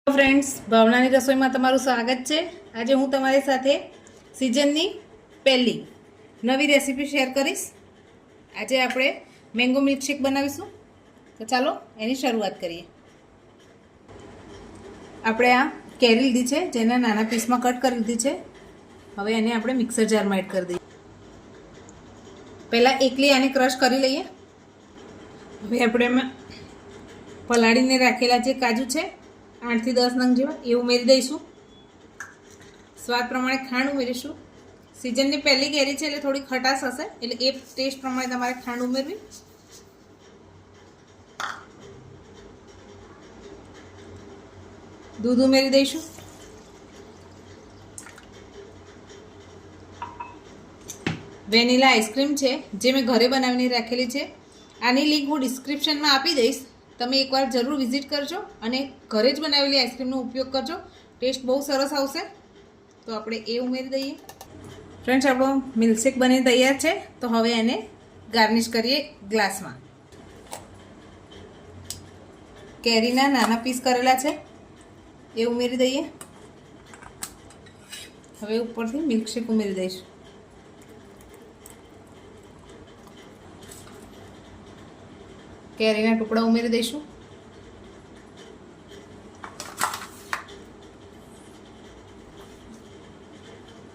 Friends, ભાવનાની રસોઈમાં તમારું સ્વાગત છે। આજે હું તમારી સાથે સિઝનની પહેલી નવી રેસીપી શેર કરીશ। આજે આપણે મેંગો મિલ્કશેક બનાવીશું, તો ચાલો એની શરૂઆત કરીએ। આપણે આ કેરી લીધી છે, જેને નાના પીસમાં કટ કરી લીધી છે। હવે એને આપણે મિક્સર જારમાં એડ કરી દઈએ। પહેલાં એકલી આને ક્રશ કરી લઈએ। હવે આપણે એમાં પલાળીને રાખેલા જે કાજુ છે 8 થી 10 નંગ જેવા એ ઉમેરી દઈશું। સ્વાદ પ્રમાણે ખાંડ ઉમેરીશું। સિઝનની પહેલી કેરી છે એટલે થોડી ખટાશ હશે, એટલે એ ટેસ્ટ પ્રમાણે તમારે ખાંડ ઉમેરવી। દૂધ ઉમેરી દઈશું। વેનીલા આઈસ્ક્રીમ છે, જે મેં ઘરે બનાવીને રાખેલી છે। આની લિંક હું ડિસ્ક્રિપ્શનમાં આપી દઈશ, તમે એકવાર જરૂર વિઝિટ કરજો અને ઘરે જ બનાવેલી આઈસ્ક્રીમનો ઉપયોગ કરજો, ટેસ્ટ બહુ સરસ આવશે। તો આપણે એ ઉમેરી દઈએ। ફ્રેન્ડ્સ, આપણો મિલ્કશેક બની તૈયાર છે, તો હવે એને ગાર્નિશ કરીએ ગ્લાસમાં। કેરીના નાના પીસ કરેલા છે એ ઉમેરી દઈએ। હવે ઉપરથી મિલ્કશેક ઉમેરી દઈશું। કેરીના ટુકડા ઉમેરી દઈશું।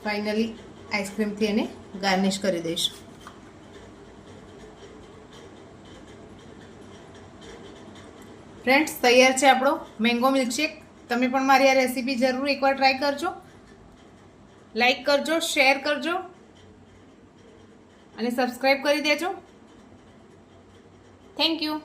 ફાઇનલી આઈસ્ક્રીમથી એને ગાર્નિશ કરી દઈશું। ફ્રેન્ડ્સ, તૈયાર છે આપણો મેંગો મિલ્કશેક। તમે પણ મારી આ રેસીપી જરૂર એકવાર ટ્રાય કરજો, લાઈક કરજો, શેર કરજો અને સબસ્ક્રાઈબ કરી દેજો। Thank you.